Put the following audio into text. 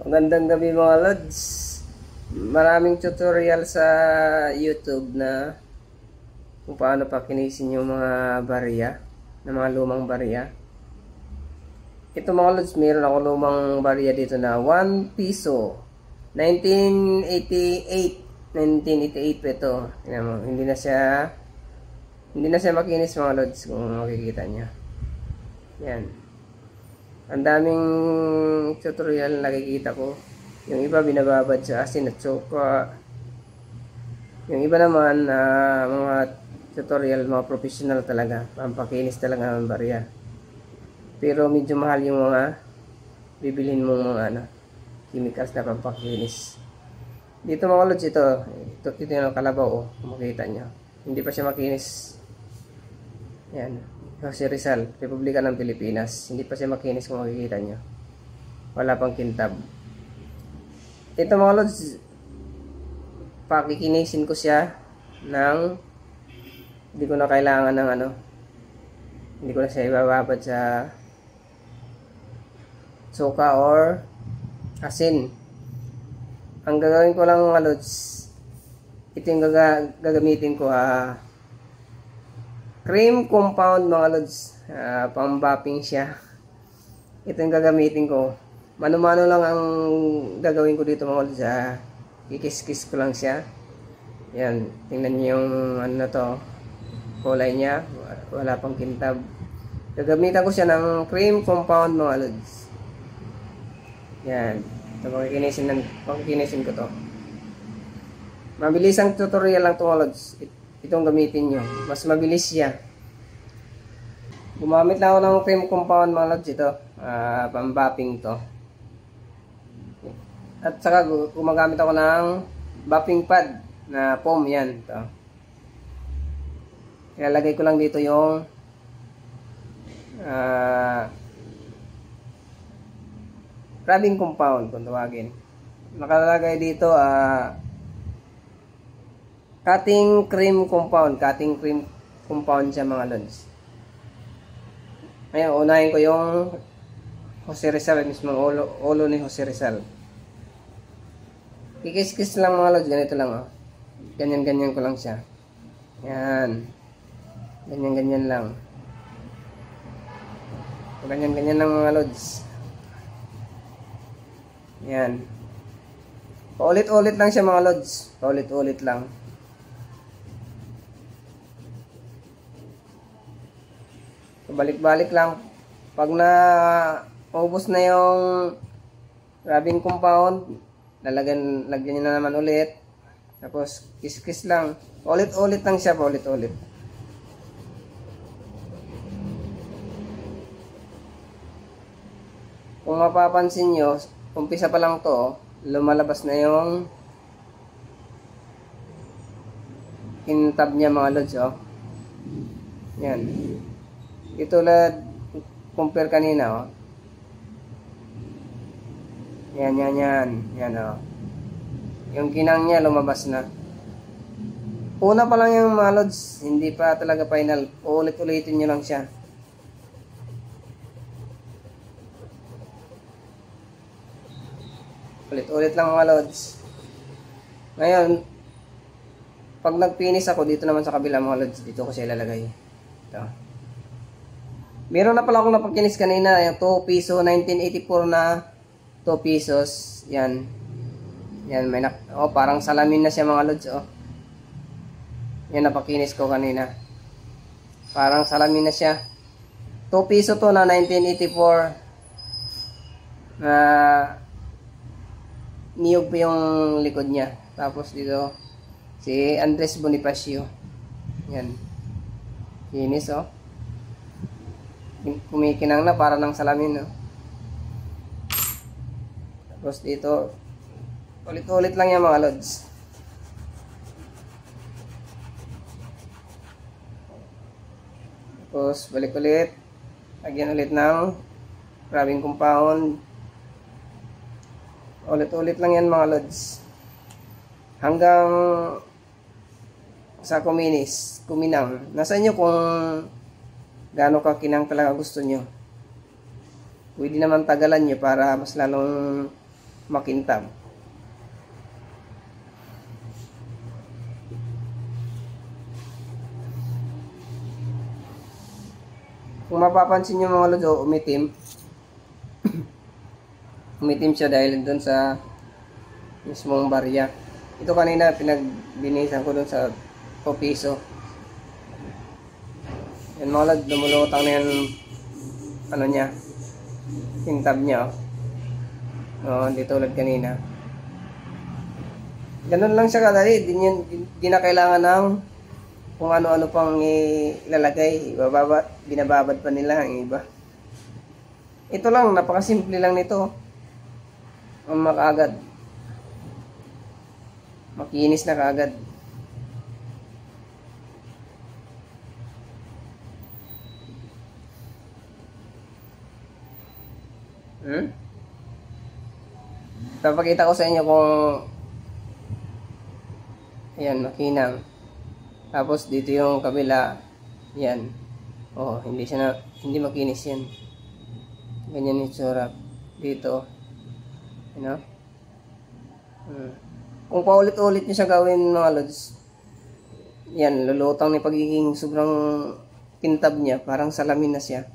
Magandang gabi mga lods. Maraming tutorial sa YouTube na kung paano pakinisin yung mga barya, na mga lumang barya. Ito mga lods, mayroon ako lumang barya dito na 1 piso 1988 pa ito. Tingnan mo, hindi na siya makinis mga lods kung makikita nyo. Yan. Ang daming tutorial na nakikita ko. Yung iba binababad sa asin at suka. Yung iba naman mga tutorial, mga professional talaga. Pampakinis talaga ng barya. Pero medyo mahal yung mga bibilhin mong mga chemicals na pampakinis. Dito mga lods, ito yung kalabaw, kung makita nyo. Hindi pa siya makinis. Yan. Jose Rizal, Republika ng Pilipinas. Hindi pa siya makinis kung makikita nyo. Wala pang kintab. Ito mga lods, pakikinisin ko siya ng hindi ko na kailangan ng hindi ko na siya ibababad sa suka or asin. Ang gagawin ko lang mga lods, ito yung gagamitin ko cream compound mga lods, pang-bapping siya. Ito yung gagamitin ko. Mano-mano lang ang gagawin ko dito mga lods. Kikis-kis ko lang siya. Yan, tingnan niyo yung to, kulay niya, wala pang kintab. Gagamitan ko siya ng cream compound mga lods. Yan, ito pakikinisin ko to. Mabilis ang tutorial lang to mga lods. Itong gamitin nyo, mas mabilis siya. Gumamit lang ako ng cream compound mga lods, ito pang-bapping to. At saka gumagamit ako ng bapping pad na foam, yan to. Ilalagay ko lang dito yung rubbing compound kung tawagin. Nakalagay dito cutting cream compound siya mga lods. Ngayon, unahin ko yung Jose Rizal, mismong ulo ni Jose Rizal. Kikis-kis lang mga lods, ganito lang ganyan-ganyan ko lang siya. Yan. Ganyan-ganyan lang. Ganyan-ganyan lang mga lods. Yan. Paulit-ulit lang siya mga lods. Paulit-ulit lang. Balik-balik lang. Pag na ubos na yung rubbing compound, lagyan nyo na naman ulit. Tapos kiss-kiss lang. Ulit-ulit lang siya, ulit-ulit. Kung mapapansin nyo, umpisa pa lang to, lumalabas na yung kintab niya mga lods, Yan. Ito lang compare kanina, Yan. Yan, Yung ginang niya lumabas na. Una pa lang yung mga lods, hindi pa talaga final. Ulit-ulitin nyo lang siya. Ulit-ulit lang mga lods. Ngayon, pag nag-finish ako, dito naman sa kabila mga lods, dito ko siya ilalagay. Ito. Meron na pala akong napakinis kanina, yung 2 piso, 1984 na 2 pesos. Yan. Yan, parang salamin na siya mga lods, Yan, napakinis ko kanina. Parang salamin na siya. 2 piso to na 1984. Niyog pa yung likod niya. Tapos dito, si Andres Bonifacio. Yan. Kinis, kumikinang na para ng salamin, Tapos dito, ulit-ulit lang yan mga lods. Tapos balik ulit, lagyan ulit ng rubbing compound. Ulit-ulit lang yan mga lods. Hanggang sa kuminang. Nasa inyo kung gaano ka kinang talaga gusto nyo. Pwede naman tagalan nyo para mas lalong makintab. Kung mapapansin nyo mga lods, umitim. Umitim siya dahil dun sa mismong barya. Ito kanina pinagbinisan ko dun sa 2 piso. Yan mga lods, lumulutang na yan, ano niya, kintab niya. Hindi tulad kanina. Ganun lang siya kadali. Di na kailangan ng kung ano-ano pang ilalagay. Binababad pa nila ang iba. Ito lang, napakasimple lang nito. Ang makaagad. Makinis na kaagad. Papakita ko sa inyo kung ayan, makinang. Tapos dito yung kabila, yan. Hindi makinis yan. Ganyan yung itsura dito. You know? Kung paulit-ulit nyo siya gawin mga lods, yan, lulutang ni pagiging sobrang kintab niya, parang salamin na siya.